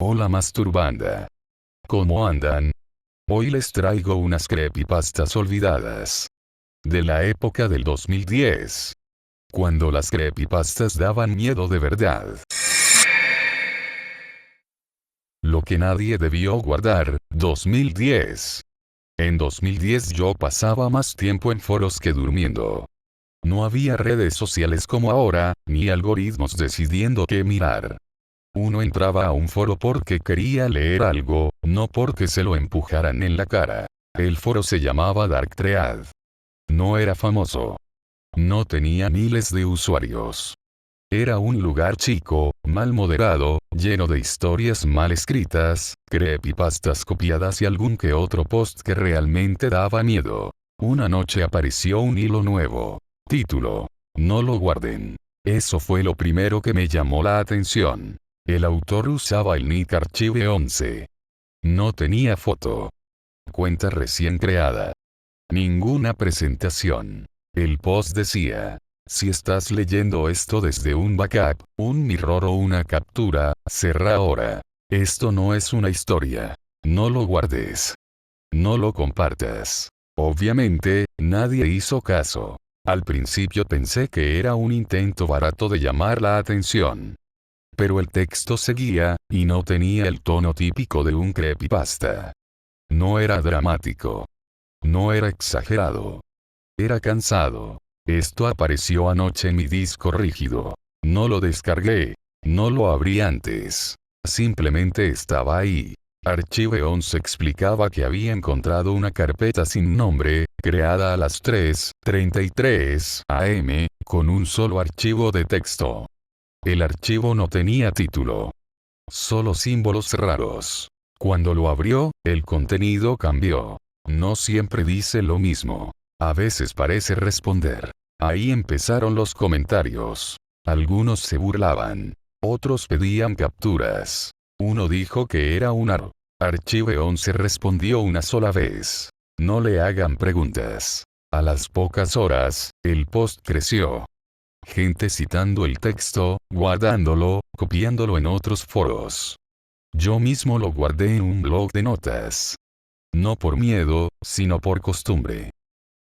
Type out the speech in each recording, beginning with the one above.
Hola masturbanda. ¿Cómo andan? Hoy les traigo unas creepypastas olvidadas. De la época del 2010. Cuando las creepypastas daban miedo de verdad. Lo que nadie debió guardar, 2010. En 2010 yo pasaba más tiempo en foros que durmiendo. No había redes sociales como ahora, ni algoritmos decidiendo qué mirar. Uno entraba a un foro porque quería leer algo, no porque se lo empujaran en la cara. El foro se llamaba Darktread. No era famoso. No tenía miles de usuarios. Era un lugar chico, mal moderado, lleno de historias mal escritas, creepypastas copiadas y algún que otro post que realmente daba miedo. Una noche apareció un hilo nuevo. Título: no lo guarden. Eso fue lo primero que me llamó la atención. El autor usaba el nick Archive11. No tenía foto. Cuenta recién creada. Ninguna presentación. El post decía: si estás leyendo esto desde un backup, un mirror o una captura, cerra ahora. Esto no es una historia. No lo guardes. No lo compartas. Obviamente, nadie hizo caso. Al principio pensé que era un intento barato de llamar la atención. Pero el texto seguía, y no tenía el tono típico de un creepypasta. No era dramático. No era exagerado. Era cansado. Esto apareció anoche en mi disco rígido. No lo descargué. No lo abrí antes. Simplemente estaba ahí. Archive11 explicaba que había encontrado una carpeta sin nombre, creada a las 3:33 am, con un solo archivo de texto. El archivo no tenía título. Solo símbolos raros. Cuando lo abrió, el contenido cambió. No siempre dice lo mismo. A veces parece responder. Ahí empezaron los comentarios. Algunos se burlaban. Otros pedían capturas. Uno dijo que era un AR. Archive11 respondió una sola vez. No le hagan preguntas. A las pocas horas, el post creció. Gente citando el texto, guardándolo, copiándolo en otros foros. Yo mismo lo guardé en un blog de notas. No por miedo, sino por costumbre.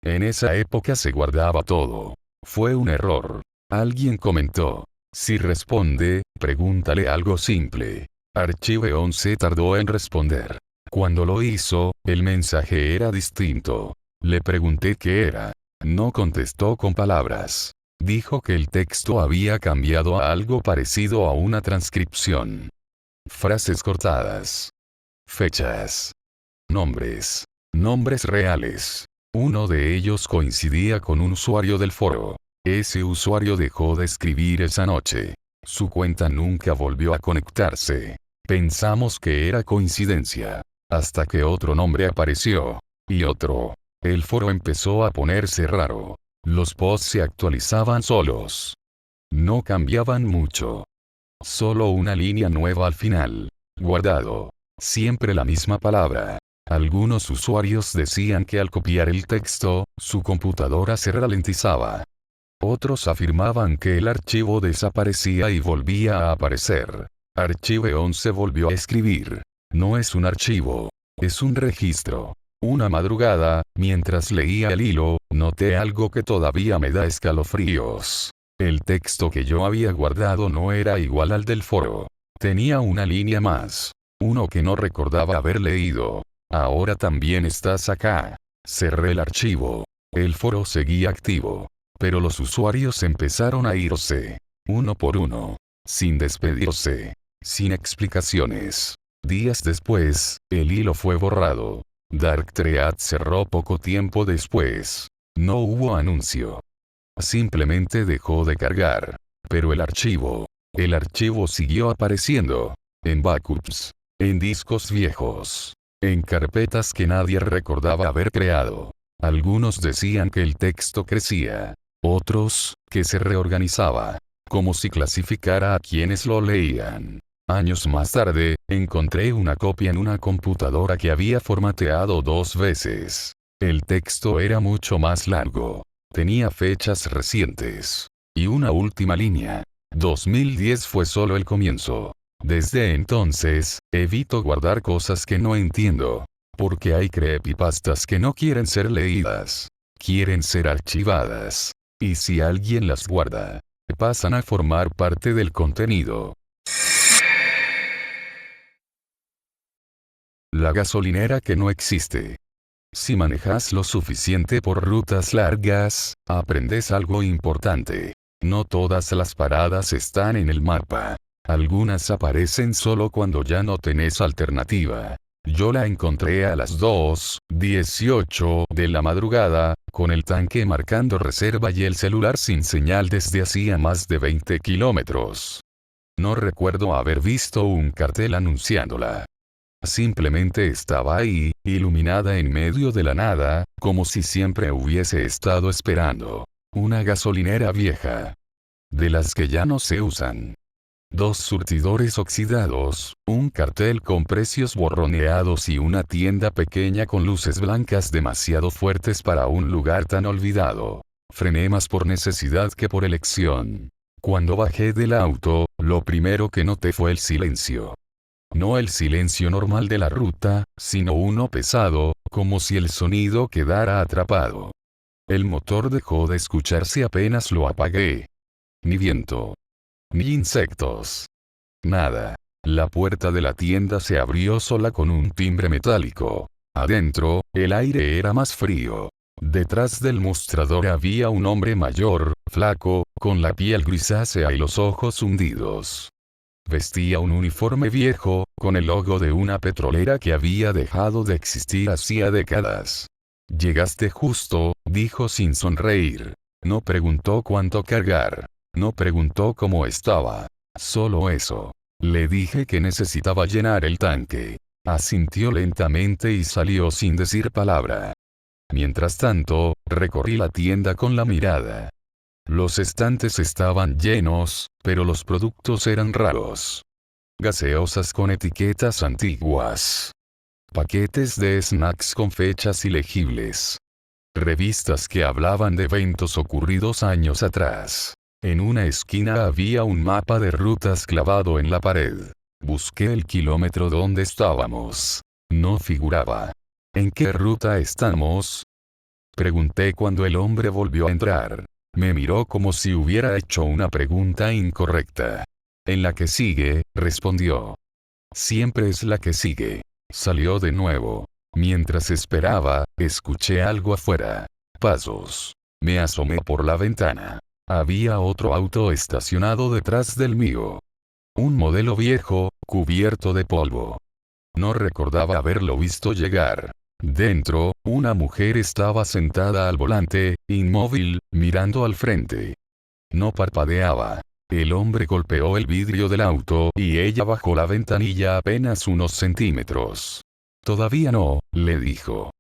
En esa época se guardaba todo. Fue un error. Alguien comentó: si responde, pregúntale algo simple. Archive11 tardó en responder. Cuando lo hizo, el mensaje era distinto. Le pregunté qué era. No contestó con palabras. Dijo que el texto había cambiado a algo parecido a una transcripción. Frases cortadas. Fechas. Nombres. Nombres reales. Uno de ellos coincidía con un usuario del foro. Ese usuario dejó de escribir esa noche. Su cuenta nunca volvió a conectarse. Pensamos que era coincidencia. Hasta que otro nombre apareció. Y otro. El foro empezó a ponerse raro. Los posts se actualizaban solos. No cambiaban mucho. Solo una línea nueva al final. Guardado. Siempre la misma palabra. Algunos usuarios decían que al copiar el texto, su computadora se ralentizaba. Otros afirmaban que el archivo desaparecía y volvía a aparecer. Archive11 volvió a escribir: no es un archivo. Es un registro. Una madrugada, mientras leía el hilo, noté algo que todavía me da escalofríos. El texto que yo había guardado no era igual al del foro. Tenía una línea más. Uno que no recordaba haber leído. Ahora también estás acá. Cerré el archivo. El foro seguía activo. Pero los usuarios empezaron a irse. Uno por uno. Sin despedirse. Sin explicaciones. Días después, el hilo fue borrado. Darktread cerró poco tiempo después. No hubo anuncio. Simplemente dejó de cargar. Pero el archivo siguió apareciendo. En backups. En discos viejos. En carpetas que nadie recordaba haber creado. Algunos decían que el texto crecía. Otros, que se reorganizaba. Como si clasificara a quienes lo leían. Años más tarde, encontré una copia en una computadora que había formateado 2 veces. El texto era mucho más largo. Tenía fechas recientes. Y una última línea. 2010 fue solo el comienzo. Desde entonces, evito guardar cosas que no entiendo. Porque hay creepypastas que no quieren ser leídas. Quieren ser archivadas. Y si alguien las guarda, pasan a formar parte del contenido. La gasolinera que no existe. Si manejas lo suficiente por rutas largas, aprendes algo importante. No todas las paradas están en el mapa. Algunas aparecen solo cuando ya no tenés alternativa. Yo la encontré a las 2:18 de la madrugada, con el tanque marcando reserva y el celular sin señal desde hacía más de 20 kilómetros. No recuerdo haber visto un cartel anunciándola. Simplemente estaba ahí, iluminada en medio de la nada, como si siempre hubiese estado esperando. Una gasolinera vieja. De las que ya no se usan. 2 surtidores oxidados, un cartel con precios borroneados y una tienda pequeña con luces blancas demasiado fuertes para un lugar tan olvidado. Frené más por necesidad que por elección. Cuando bajé del auto, lo primero que noté fue el silencio. No el silencio normal de la ruta, sino uno pesado, como si el sonido quedara atrapado. El motor dejó de escucharse apenas lo apagué. Ni viento. Ni insectos. Nada. La puerta de la tienda se abrió sola con un timbre metálico. Adentro, el aire era más frío. Detrás del mostrador había un hombre mayor, flaco, con la piel grisácea y los ojos hundidos. Vestía un uniforme viejo, con el logo de una petrolera que había dejado de existir hacía décadas. Llegaste justo, dijo sin sonreír. No preguntó cuánto cargar. No preguntó cómo estaba. Solo eso. Le dije que necesitaba llenar el tanque. Asintió lentamente y salió sin decir palabra. Mientras tanto, recorrí la tienda con la mirada. Los estantes estaban llenos, pero los productos eran raros. Gaseosas con etiquetas antiguas. Paquetes de snacks con fechas ilegibles. Revistas que hablaban de eventos ocurridos años atrás. En una esquina había un mapa de rutas clavado en la pared. Busqué el kilómetro donde estábamos. No figuraba. ¿En qué ruta estamos? Pregunté cuando el hombre volvió a entrar. Me miró como si hubiera hecho una pregunta incorrecta. En la que sigue, respondió. Siempre es la que sigue. Salió de nuevo. Mientras esperaba, escuché algo afuera. Pasos. Me asomé por la ventana. Había otro auto estacionado detrás del mío. Un modelo viejo, cubierto de polvo. No recordaba haberlo visto llegar. Dentro, una mujer estaba sentada al volante, inmóvil, mirando al frente. No parpadeaba. El hombre golpeó el vidrio del auto y ella bajó la ventanilla apenas unos centímetros. Todavía no, le dijo.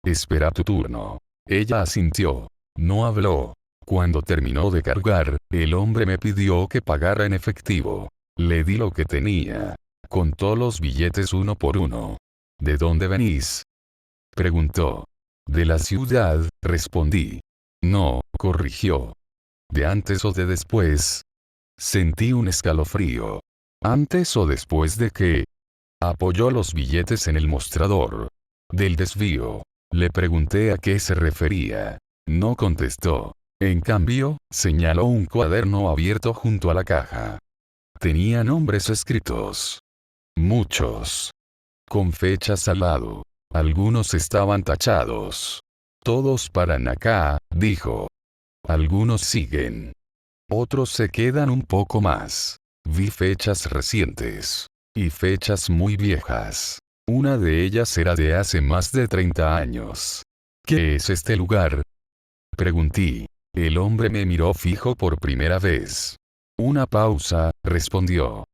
Espera tu turno. Ella asintió. No habló. Cuando terminó de cargar, el hombre me pidió que pagara en efectivo. Le di lo que tenía. Contó los billetes uno por uno. ¿De dónde venís? Preguntó. De la ciudad, respondí. No, corrigió. ¿De antes o de después? Sentí un escalofrío. ¿Antes o después de qué? Apoyó los billetes en el mostrador. Del desvío. Le pregunté a qué se refería. No contestó. En cambio, señaló un cuaderno abierto junto a la caja. Tenía nombres escritos. Muchos. Con fechas al lado. Algunos estaban tachados. Todos paran acá, dijo. Algunos siguen. Otros se quedan un poco más. Vi fechas recientes. Y fechas muy viejas. Una de ellas era de hace más de 30 años. ¿Qué es este lugar? Pregunté. El hombre me miró fijo por primera vez. Una pausa, respondió.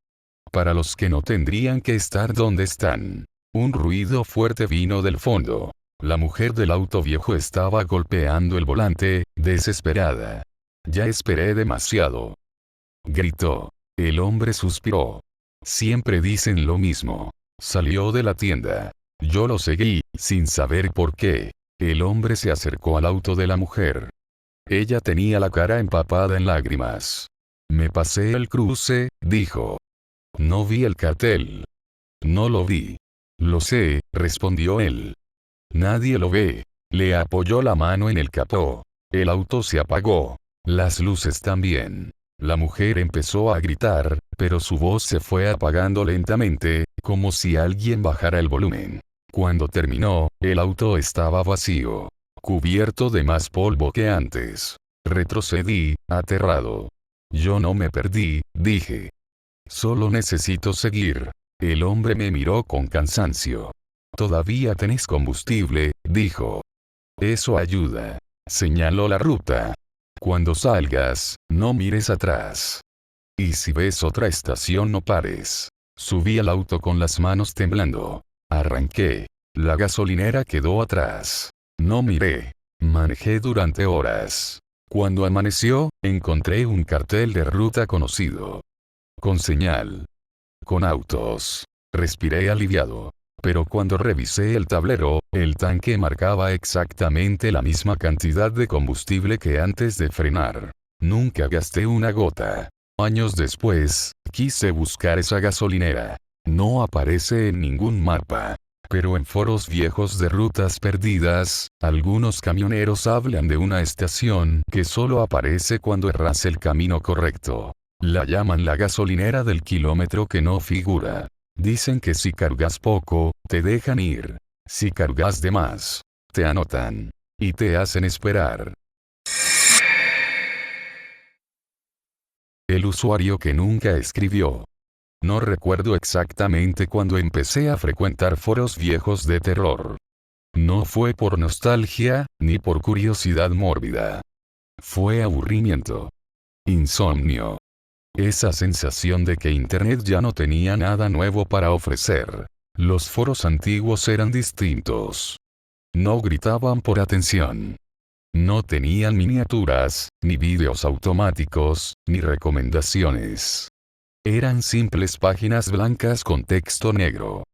Para los que no tendrían que estar donde están. Un ruido fuerte vino del fondo. La mujer del auto viejo estaba golpeando el volante, desesperada. Ya esperé demasiado. Gritó. El hombre suspiró. Siempre dicen lo mismo. Salió de la tienda. Yo lo seguí, sin saber por qué. El hombre se acercó al auto de la mujer. Ella tenía la cara empapada en lágrimas. Me pasé el cruce, dijo. No vi el cartel. No lo vi. Lo sé, respondió él. Nadie lo ve. Le apoyó la mano en el capó. El auto se apagó. Las luces también. La mujer empezó a gritar, pero su voz se fue apagando lentamente, como si alguien bajara el volumen. Cuando terminó, el auto estaba vacío, cubierto de más polvo que antes. Retrocedí, aterrado. Yo no me perdí, dije. Solo necesito seguir. El hombre me miró con cansancio. Todavía tenés combustible, dijo. Eso ayuda. Señaló la ruta. Cuando salgas, no mires atrás. Y si ves otra estación no pares. Subí al auto con las manos temblando. Arranqué. La gasolinera quedó atrás. No miré. Manejé durante horas. Cuando amaneció, encontré un cartel de ruta conocido. Con señal. Con autos. Respiré aliviado. Pero cuando revisé el tablero, el tanque marcaba exactamente la misma cantidad de combustible que antes de frenar. Nunca gasté una gota. Años después, quise buscar esa gasolinera. No aparece en ningún mapa. Pero en foros viejos de rutas perdidas, algunos camioneros hablan de una estación que solo aparece cuando erras el camino correcto. La llaman la gasolinera del kilómetro que no figura. Dicen que si cargas poco, te dejan ir. Si cargas de más, te anotan. Y te hacen esperar. El usuario que nunca escribió. No recuerdo exactamente cuándo empecé a frecuentar foros viejos de terror. No fue por nostalgia, ni por curiosidad mórbida. Fue aburrimiento. Insomnio. Esa sensación de que Internet ya no tenía nada nuevo para ofrecer. Los foros antiguos eran distintos. No gritaban por atención. No tenían miniaturas, ni vídeos automáticos, ni recomendaciones. Eran simples páginas blancas con texto negro.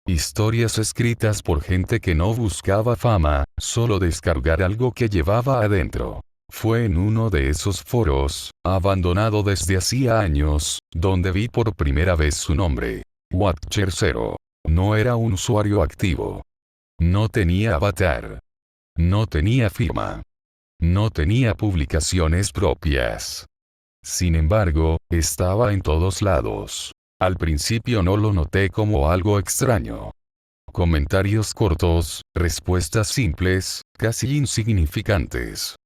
Historias escritas por gente que no buscaba fama, solo descargar algo que llevaba adentro. Fue en uno de esos foros, abandonado desde hacía años, donde vi por primera vez su nombre. Watcher 0. No era un usuario activo. No tenía avatar. No tenía firma. No tenía publicaciones propias. Sin embargo, estaba en todos lados. Al principio no lo noté como algo extraño. Comentarios cortos, respuestas simples, casi insignificantes.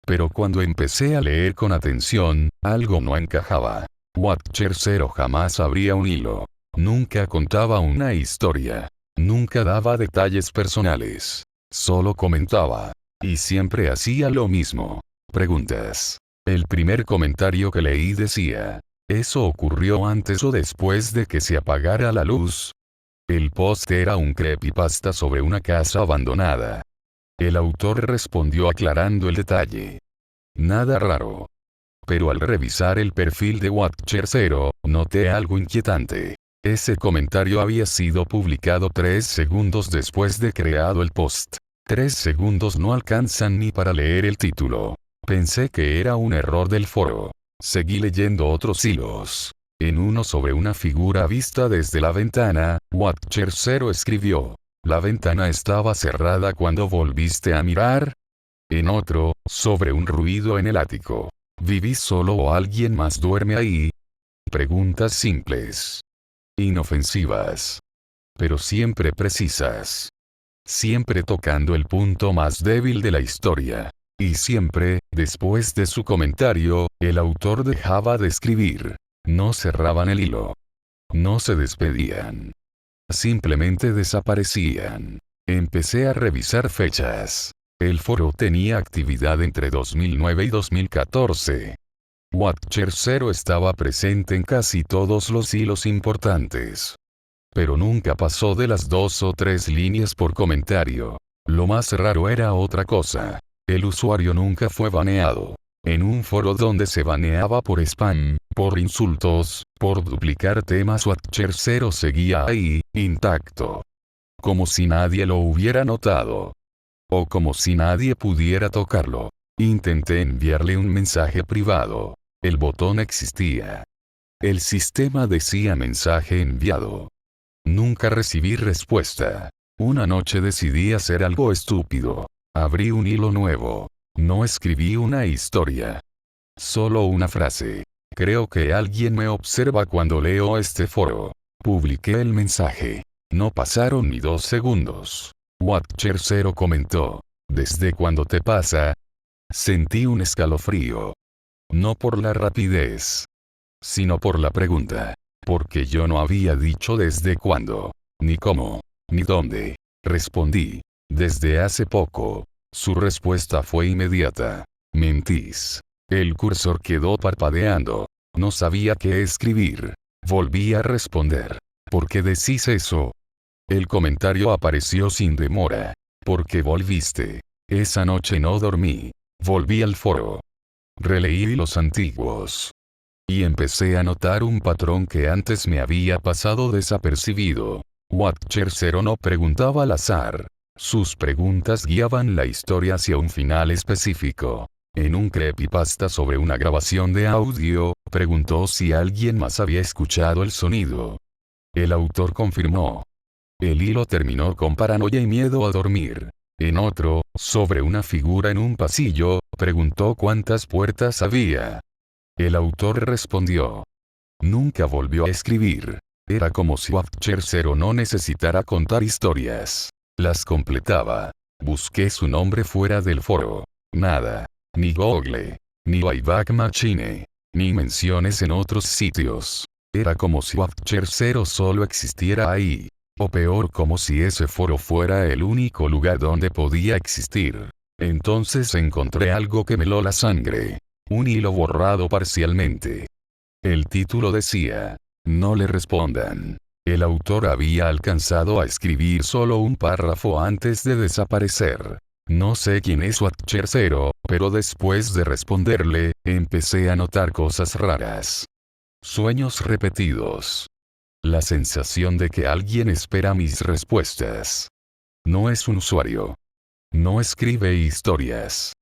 Pero cuando empecé a leer con atención, algo no encajaba. Watcher 0 jamás abría un hilo. Nunca contaba una historia. Nunca daba detalles personales. Solo comentaba. Y siempre hacía lo mismo. Preguntas. El primer comentario que leí decía: ¿eso ocurrió antes o después de que se apagara la luz? El post era un creepypasta sobre una casa abandonada. El autor respondió aclarando el detalle. Nada raro. Pero al revisar el perfil de Watcher 0, noté algo inquietante. Ese comentario había sido publicado 3 segundos después de creado el post. 3 segundos no alcanzan ni para leer el título. Pensé que era un error del foro. Seguí leyendo otros hilos. En uno sobre una figura vista desde la ventana, Watcher 0 escribió: ¿la ventana estaba cerrada cuando volviste a mirar? En otro, sobre un ruido en el ático. ¿Vivís solo o alguien más duerme ahí? Preguntas simples. Inofensivas. Pero siempre precisas. Siempre tocando el punto más débil de la historia. Y siempre, después de su comentario, el autor dejaba de escribir. No cerraban el hilo. No se despedían. Simplemente desaparecían. Empecé a revisar fechas. El foro tenía actividad entre 2009 y 2014. Watcher 0 estaba presente en casi todos los hilos importantes. Pero nunca pasó de las 2 o 3 líneas por comentario. Lo más raro era otra cosa. El usuario nunca fue baneado. En un foro donde se baneaba por spam, por insultos, por duplicar temas, Watcher 0 seguía ahí, intacto. Como si nadie lo hubiera notado. O como si nadie pudiera tocarlo. Intenté enviarle un mensaje privado. El botón existía. El sistema decía mensaje enviado. Nunca recibí respuesta. Una noche decidí hacer algo estúpido. Abrí un hilo nuevo. No escribí una historia. Solo una frase. Creo que alguien me observa cuando leo este foro. Publiqué el mensaje. No pasaron ni 2 segundos. Watcher0 comentó. ¿Desde cuándo te pasa? Sentí un escalofrío. No por la rapidez, sino por la pregunta. Porque yo no había dicho desde cuándo, ni cómo, ni dónde. Respondí. Desde hace poco. Su respuesta fue inmediata. Mentís. El cursor quedó parpadeando. No sabía qué escribir. Volví a responder. ¿Por qué decís eso? El comentario apareció sin demora. Porque volviste. Esa noche no dormí. Volví al foro. Releí los antiguos. Y empecé a notar un patrón que antes me había pasado desapercibido. Watcher0 no preguntaba al azar. Sus preguntas guiaban la historia hacia un final específico. En un creepypasta sobre una grabación de audio, preguntó si alguien más había escuchado el sonido. El autor confirmó. El hilo terminó con paranoia y miedo a dormir. En otro, sobre una figura en un pasillo, preguntó cuántas puertas había. El autor respondió. Nunca volvió a escribir. Era como si Watcher0 no necesitara contar historias. Las completaba. Busqué su nombre fuera del foro. Nada. Ni Google. Ni Wayback Machine. Ni menciones en otros sitios. Era como si Watcher0 solo existiera ahí. O peor, como si ese foro fuera el único lugar donde podía existir. Entonces encontré algo que me heló la sangre. Un hilo borrado parcialmente. El título decía, no le respondan. El autor había alcanzado a escribir solo un párrafo antes de desaparecer. No sé quién es Watcher0, pero después de responderle, empecé a notar cosas raras. Sueños repetidos. La sensación de que alguien espera mis respuestas. No es un usuario. No escribe historias.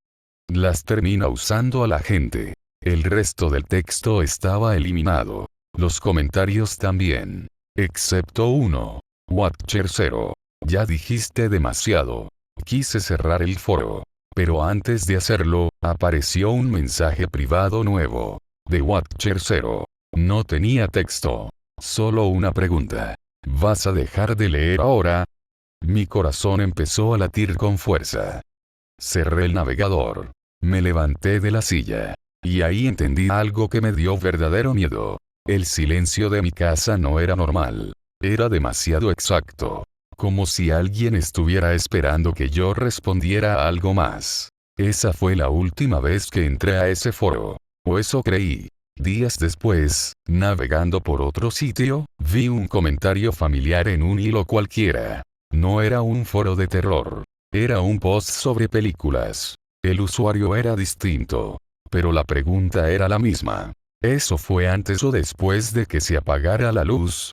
Las termina usando a la gente. El resto del texto estaba eliminado. Los comentarios también. Excepto uno. Watcher0. Ya dijiste demasiado. Quise cerrar el foro. Pero antes de hacerlo, apareció un mensaje privado nuevo. De Watcher0. No tenía texto. Solo una pregunta. ¿Vas a dejar de leer ahora? Mi corazón empezó a latir con fuerza. Cerré el navegador. Me levanté de la silla. Y ahí entendí algo que me dio verdadero miedo. El silencio de mi casa no era normal. Era demasiado exacto. Como si alguien estuviera esperando que yo respondiera algo más. Esa fue la última vez que entré a ese foro. O eso creí. Días después, navegando por otro sitio, vi un comentario familiar en un hilo cualquiera. No era un foro de terror. Era un post sobre películas. El usuario era distinto. Pero la pregunta era la misma. ¿Eso fue antes o después de que se apagara la luz?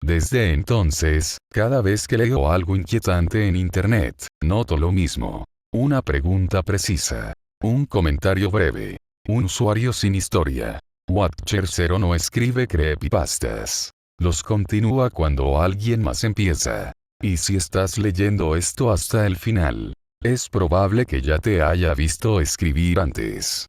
Desde entonces, cada vez que leo algo inquietante en internet, noto lo mismo. Una pregunta precisa. Un comentario breve. Un usuario sin historia. Watcher0 no escribe creepypastas. Los continúa cuando alguien más empieza. Y si estás leyendo esto hasta el final, es probable que ya te haya visto escribir antes.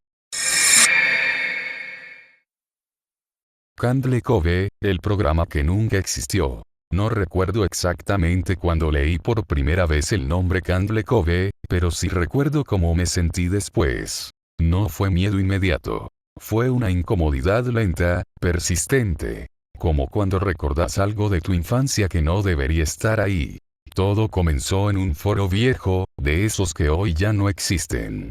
Candle Cove, el programa que nunca existió. No recuerdo exactamente cuando leí por primera vez el nombre Candle Cove, pero sí recuerdo cómo me sentí después. No fue miedo inmediato. Fue una incomodidad lenta, persistente. Como cuando recordás algo de tu infancia que no debería estar ahí. Todo comenzó en un foro viejo, de esos que hoy ya no existen.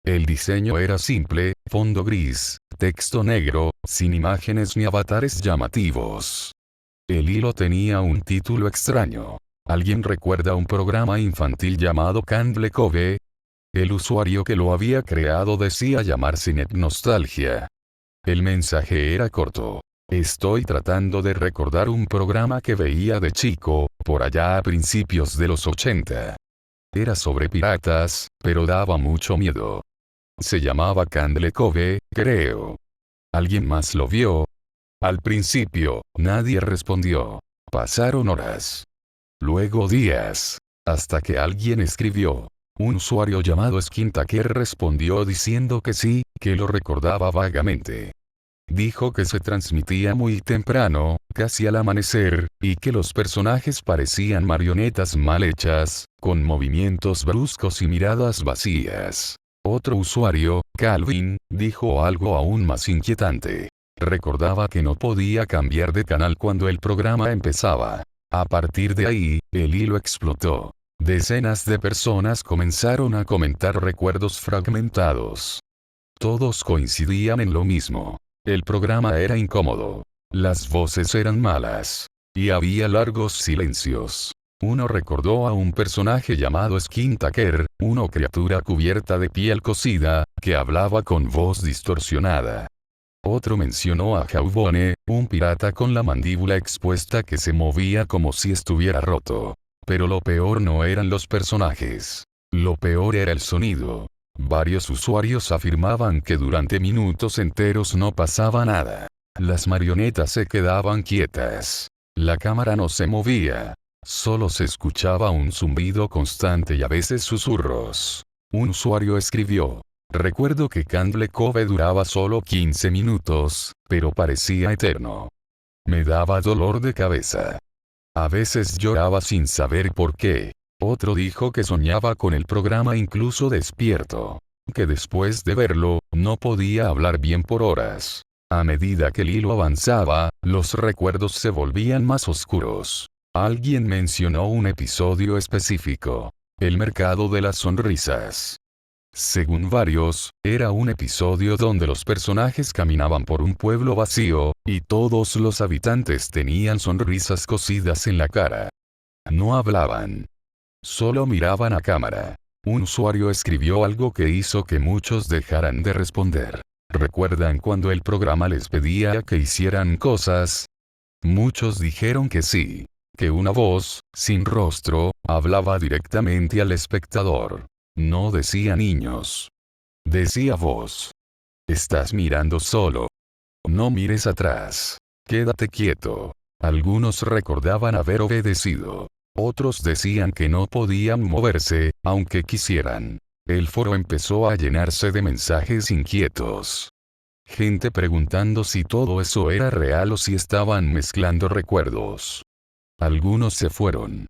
El diseño era simple, fondo gris, texto negro, sin imágenes ni avatares llamativos. El hilo tenía un título extraño. ¿Alguien recuerda un programa infantil llamado Candle Cove? El usuario que lo había creado decía llamarse Net Nostalgia. El mensaje era corto. Estoy tratando de recordar un programa que veía de chico, por allá a principios de los 80. Era sobre piratas, pero daba mucho miedo. Se llamaba Candle Cove, creo. ¿Alguien más lo vio? Al principio, nadie respondió. Pasaron horas. Luego días. Hasta que alguien escribió. Un usuario llamado Skintaker respondió diciendo que sí, que lo recordaba vagamente. Dijo que se transmitía muy temprano, casi al amanecer, y que los personajes parecían marionetas mal hechas, con movimientos bruscos y miradas vacías. Otro usuario, Calvin, dijo algo aún más inquietante. Recordaba que no podía cambiar de canal cuando el programa empezaba. A partir de ahí, el hilo explotó. Decenas de personas comenzaron a comentar recuerdos fragmentados. Todos coincidían en lo mismo. El programa era incómodo. Las voces eran malas. Y había largos silencios. Uno recordó a un personaje llamado Skintaker, una criatura cubierta de piel cocida, que hablaba con voz distorsionada. Otro mencionó a Jawbone, un pirata con la mandíbula expuesta que se movía como si estuviera roto. Pero lo peor no eran los personajes. Lo peor era el sonido. Varios usuarios afirmaban que durante minutos enteros no pasaba nada. Las marionetas se quedaban quietas. La cámara no se movía. Solo se escuchaba un zumbido constante y a veces susurros. Un usuario escribió. Recuerdo que Candle Cove duraba solo 15 minutos, pero parecía eterno. Me daba dolor de cabeza. A veces lloraba sin saber por qué. Otro dijo que soñaba con el programa incluso despierto. Que después de verlo, no podía hablar bien por horas. A medida que el hilo avanzaba, los recuerdos se volvían más oscuros. Alguien mencionó un episodio específico. El mercado de las sonrisas. Según varios, era un episodio donde los personajes caminaban por un pueblo vacío, y todos los habitantes tenían sonrisas cosidas en la cara. No hablaban. Solo miraban a cámara. Un usuario escribió algo que hizo que muchos dejaran de responder. ¿Recuerdan cuando el programa les pedía que hicieran cosas? Muchos dijeron que sí. Que una voz, sin rostro, hablaba directamente al espectador. No decía niños. Decía voz. Estás mirando solo. No mires atrás. Quédate quieto. Algunos recordaban haber obedecido. Otros decían que no podían moverse, aunque quisieran. El foro empezó a llenarse de mensajes inquietos. Gente preguntando si todo eso era real o si estaban mezclando recuerdos. Algunos se fueron.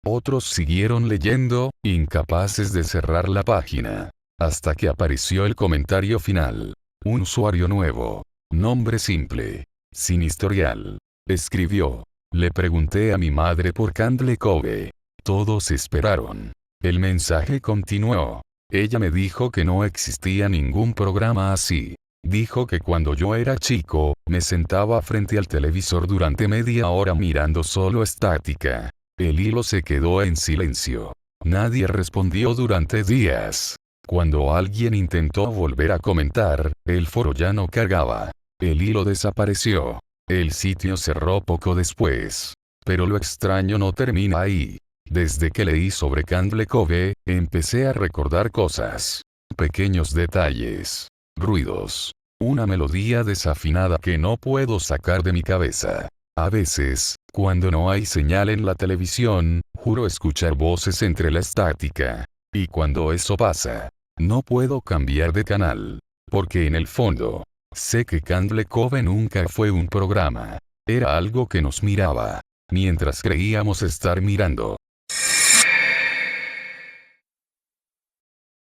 Otros siguieron leyendo, incapaces de cerrar la página. Hasta que apareció el comentario final. Un usuario nuevo. Nombre simple. Sin historial. Escribió. Le pregunté a mi madre por Candle Cove. Todos esperaron. El mensaje continuó. Ella me dijo que no existía ningún programa así. Dijo que cuando yo era chico, me sentaba frente al televisor durante media hora mirando solo estática. El hilo se quedó en silencio. Nadie respondió durante días. Cuando alguien intentó volver a comentar, el foro ya no cargaba. El hilo desapareció. El sitio cerró poco después. Pero lo extraño no termina ahí. Desde que leí sobre Candle Cove, empecé a recordar cosas. Pequeños detalles. Ruidos. Una melodía desafinada que no puedo sacar de mi cabeza. A veces, cuando no hay señal en la televisión, juro escuchar voces entre la estática. Y cuando eso pasa, no puedo cambiar de canal. Porque en el fondo, sé que Candle Cove nunca fue un programa. Era algo que nos miraba. Mientras creíamos estar mirando.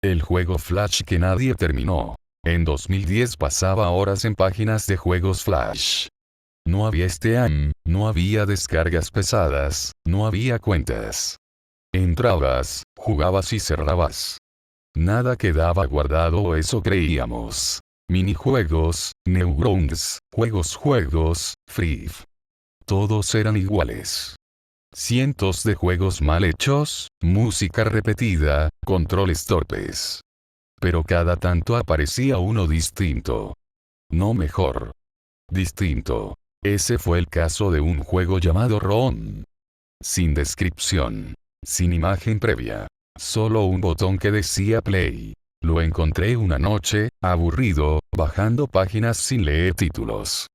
El juego Flash que nadie terminó. En 2010 pasaba horas en páginas de juegos Flash. No había Steam, no había descargas pesadas, no había cuentas. Entrabas, jugabas y cerrabas. Nada quedaba guardado o eso creíamos. Minijuegos, Newgrounds, juegos, Free. Todos eran iguales. Cientos de juegos mal hechos, música repetida, controles torpes. Pero cada tanto aparecía uno distinto. No mejor. Distinto. Ese fue el caso de un juego llamado Ron. Sin descripción. Sin imagen previa. Solo un botón que decía play. Lo encontré una noche, aburrido, bajando páginas sin leer títulos.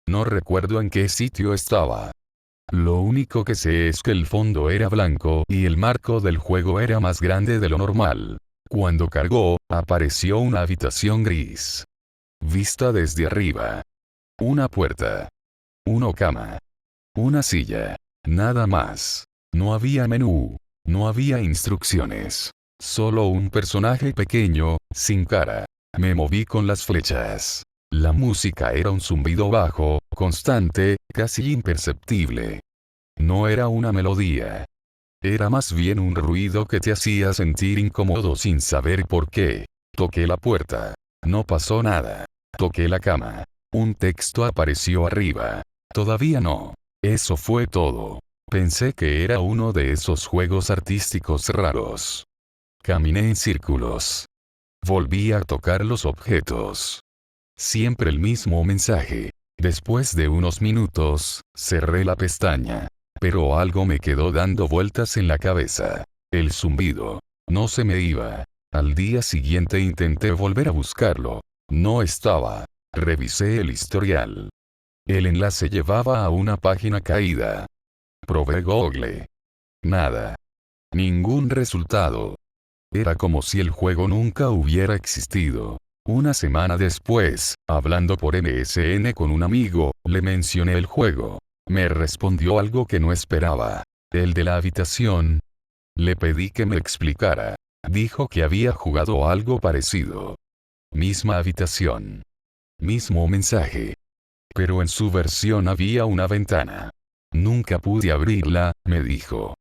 No recuerdo en qué sitio estaba. Lo único que sé es que el fondo era blanco y el marco del juego era más grande de lo normal. Cuando cargó, apareció una habitación gris. Vista desde arriba. Una puerta. Una cama. Una silla. Nada más. No había menú. No había instrucciones. Solo un personaje pequeño, sin cara. Me moví con las flechas. La música era un zumbido bajo, constante, casi imperceptible. No era una melodía. Era más bien un ruido que te hacía sentir incómodo sin saber por qué. Toqué la puerta. No pasó nada. Toqué la cama. Un texto apareció arriba. Todavía no. Eso fue todo. Pensé que era uno de esos juegos artísticos raros. Caminé en círculos. Volví a tocar los objetos. Siempre el mismo mensaje. Después de unos minutos, cerré la pestaña. Pero algo me quedó dando vueltas en la cabeza. El zumbido. No se me iba. Al día siguiente intenté volver a buscarlo. No estaba. Revisé el historial. El enlace llevaba a una página caída. Probé Google. Nada. Ningún resultado. Era como si el juego nunca hubiera existido. Una semana después, hablando por MSN con un amigo, le mencioné el juego. Me respondió algo que no esperaba. El de la habitación. Le pedí que me explicara. Dijo que había jugado algo parecido. Misma habitación. Mismo mensaje. Pero en su versión había una ventana. Nunca pude abrirla, me dijo.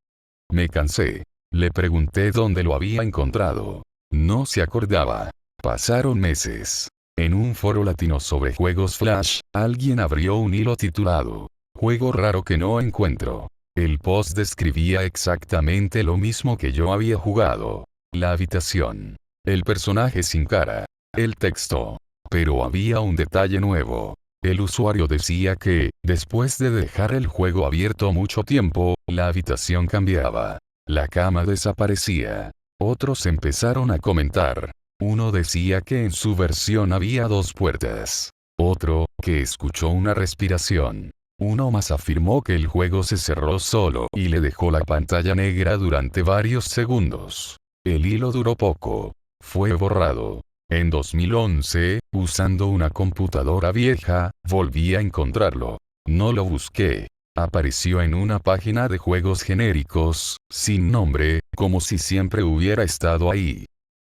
Me cansé. Le pregunté dónde lo había encontrado. No se acordaba. Pasaron meses. En un foro latino sobre juegos Flash, alguien abrió un hilo titulado "Juego raro que no encuentro". El post describía exactamente lo mismo que yo había jugado. La habitación. El personaje sin cara. El texto. Pero había un detalle nuevo. El usuario decía que, después de dejar el juego abierto mucho tiempo, la habitación cambiaba. La cama desaparecía. Otros empezaron a comentar. Uno decía que en su versión había 2 puertas. Otro, que escuchó una respiración. Uno más afirmó que el juego se cerró solo y le dejó la pantalla negra durante varios segundos. El hilo duró poco. Fue borrado. En 2011, usando una computadora vieja, volví a encontrarlo. No lo busqué. Apareció en una página de juegos genéricos, sin nombre, como si siempre hubiera estado ahí.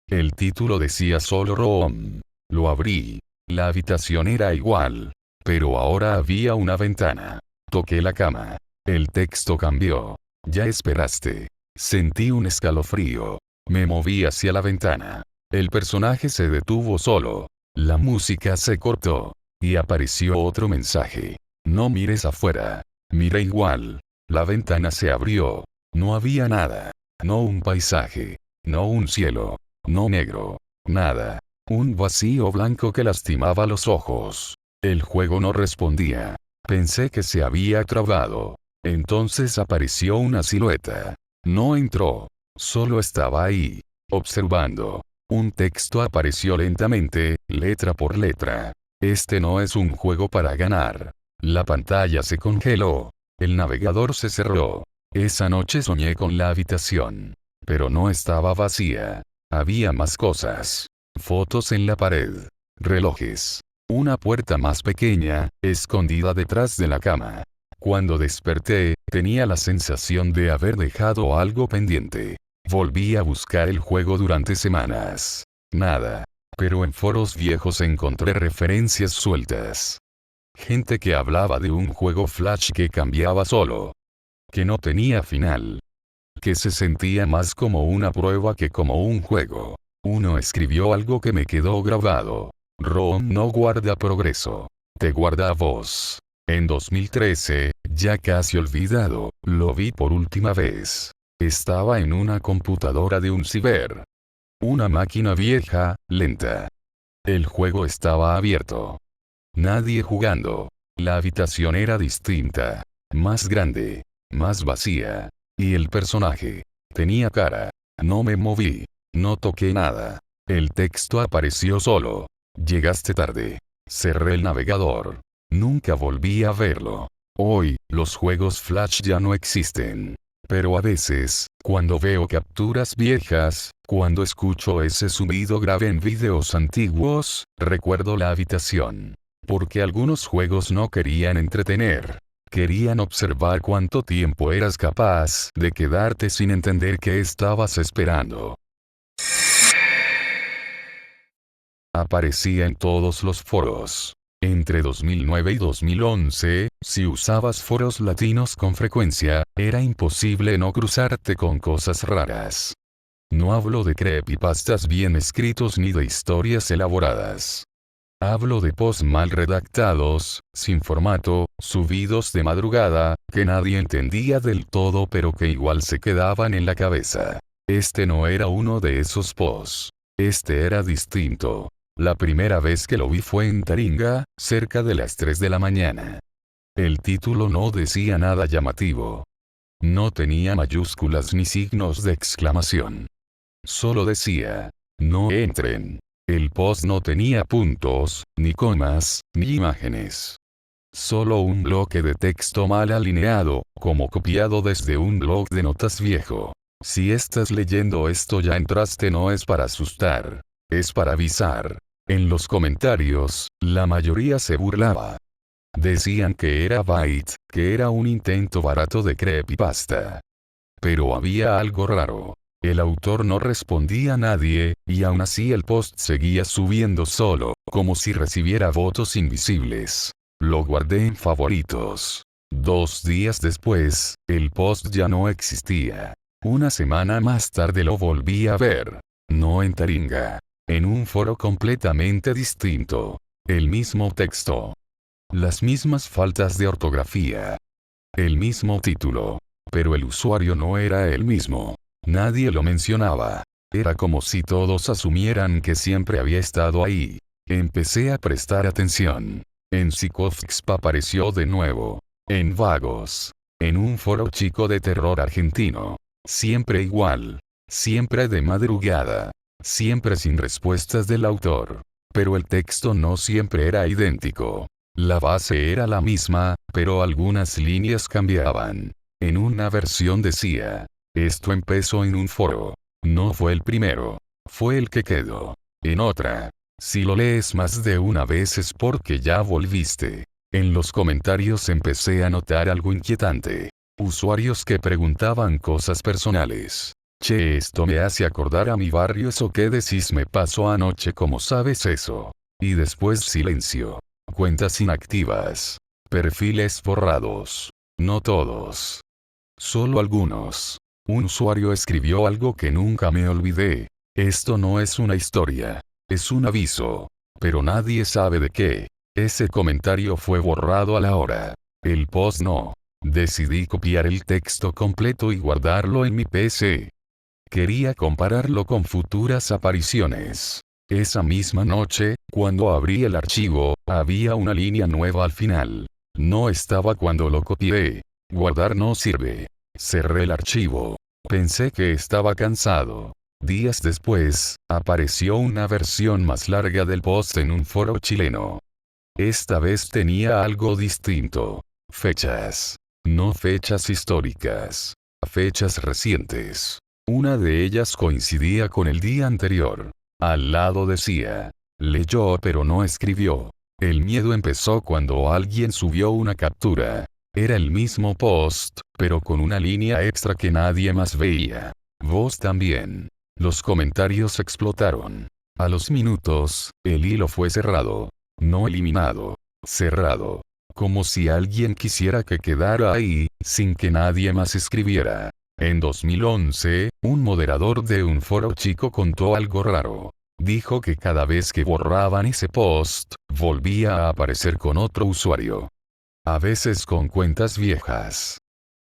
El título decía solo ROM. Lo abrí. La habitación era igual. Pero ahora había una ventana. Toqué la cama. El texto cambió. Ya esperaste. Sentí un escalofrío. Me moví hacia la ventana. El personaje se detuvo solo. La música se cortó. Y apareció otro mensaje. No mires afuera. Miré igual. La ventana se abrió. No había nada. No un paisaje. No un cielo. No negro. Nada. Un vacío blanco que lastimaba los ojos. El juego no respondía. Pensé que se había trabado. Entonces apareció una silueta. No entró. Solo estaba ahí. Observando. Un texto apareció lentamente, letra por letra. Este no es un juego para ganar. La pantalla se congeló. El navegador se cerró. Esa noche soñé con la habitación. Pero no estaba vacía. Había más cosas. Fotos en la pared. Relojes. Una puerta más pequeña, escondida detrás de la cama. Cuando desperté, tenía la sensación de haber dejado algo pendiente. Volví a buscar el juego durante semanas. Nada. Pero en foros viejos encontré referencias sueltas. Gente que hablaba de un juego Flash que cambiaba solo. Que no tenía final. Que se sentía más como una prueba que como un juego. Uno escribió algo que me quedó grabado. ROM no guarda progreso. Te guarda a vos. En 2013, ya casi olvidado, lo vi por última vez. Estaba en una computadora de un ciber. Una máquina vieja, lenta. El juego estaba abierto. Nadie jugando. La habitación era distinta. Más grande. Más vacía. Y el personaje. Tenía cara. No me moví. No toqué nada. El texto apareció solo. Llegaste tarde. Cerré el navegador. Nunca volví a verlo. Hoy, los juegos Flash ya no existen. Pero a veces, cuando veo capturas viejas, cuando escucho ese zumbido grave en videos antiguos, recuerdo la habitación. Porque algunos juegos no querían entretener. Querían observar cuánto tiempo eras capaz de quedarte sin entender qué estabas esperando. Aparecía en todos los foros. Entre 2009 y 2011, si usabas foros latinos con frecuencia, era imposible no cruzarte con cosas raras. No hablo de creepypastas bien escritos ni de historias elaboradas. Hablo de posts mal redactados, sin formato, subidos de madrugada, que nadie entendía del todo pero que igual se quedaban en la cabeza. Este no era uno de esos posts. Este era distinto. La primera vez que lo vi fue en Taringa, cerca de las 3 de la mañana. El título no decía nada llamativo. No tenía mayúsculas ni signos de exclamación. Solo decía, no entren. El post no tenía puntos, ni comas, ni imágenes. Solo un bloque de texto mal alineado, como copiado desde un blog de notas viejo. Si estás leyendo esto ya entraste, no es para asustar. Es para avisar. En los comentarios, la mayoría se burlaba. Decían que era bait, que era un intento barato de creepypasta. Pero había algo raro. El autor no respondía a nadie, y aún así el post seguía subiendo solo, como si recibiera votos invisibles. Lo guardé en favoritos. 2 días después, el post ya no existía. Una semana más tarde lo volví a ver. No en Taringa. En un foro completamente distinto. El mismo texto. Las mismas faltas de ortografía. El mismo título. Pero el usuario no era el mismo. Nadie lo mencionaba. Era como si todos asumieran que siempre había estado ahí. Empecé a prestar atención. En Psicofx apareció de nuevo. En Vagos. En un foro chico de terror argentino. Siempre igual. Siempre de madrugada. Siempre sin respuestas del autor. Pero el texto no siempre era idéntico. La base era la misma, pero algunas líneas cambiaban. En una versión decía, esto empezó en un foro. No fue el primero. Fue el que quedó. En otra, si lo lees más de una vez es porque ya volviste. En los comentarios empecé a notar algo inquietante. Usuarios que preguntaban cosas personales. Che, esto me hace acordar a mi barrio, eso que decís me pasó anoche, ¿cómo sabes eso? Y después silencio. Cuentas inactivas. Perfiles borrados. No todos. Solo algunos. Un usuario escribió algo que nunca me olvidé. Esto no es una historia. Es un aviso. Pero nadie sabe de qué. Ese comentario fue borrado a la hora. El post no. Decidí copiar el texto completo y guardarlo en mi PC. Quería compararlo con futuras apariciones. Esa misma noche, cuando abrí el archivo, había una línea nueva al final. No estaba cuando lo copié. Guardar no sirve. Cerré el archivo. Pensé que estaba cansado. Días después, apareció una versión más larga del post en un foro chileno. Esta vez tenía algo distinto. Fechas. No fechas históricas. Fechas recientes. Una de ellas coincidía con el día anterior. Al lado decía, leyó pero no escribió. El miedo empezó cuando alguien subió una captura. Era el mismo post, pero con una línea extra que nadie más veía. Vos también. Los comentarios explotaron. A los minutos, el hilo fue cerrado. No eliminado. Cerrado. Como si alguien quisiera que quedara ahí, sin que nadie más escribiera. En 2011, un moderador de un foro chico contó algo raro. Dijo que cada vez que borraban ese post, volvía a aparecer con otro usuario. A veces con cuentas viejas.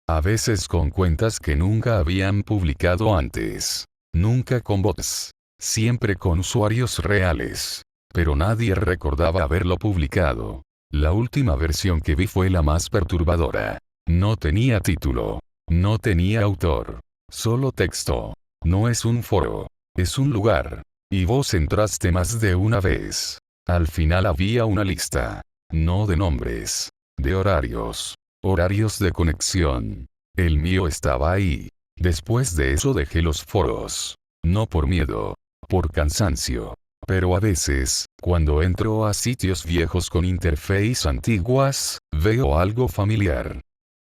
A veces con cuentas que nunca habían publicado antes. Nunca con bots. Siempre con usuarios reales. Pero nadie recordaba haberlo publicado. La última versión que vi fue la más perturbadora. No tenía título. No tenía autor. Solo texto. No es un foro. Es un lugar. Y vos entraste más de una vez. Al final había una lista. No de nombres. De horarios. Horarios de conexión. El mío estaba ahí. Después de eso dejé los foros. No por miedo. Por cansancio. Pero a veces, cuando entro a sitios viejos con interface antiguas, veo algo familiar.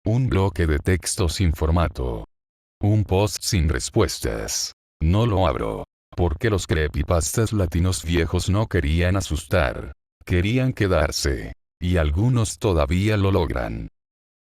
Un bloque de texto sin formato. Un post sin respuestas. No lo abro. Porque los creepypastas latinos viejos no querían asustar. Querían quedarse. Y algunos todavía lo logran.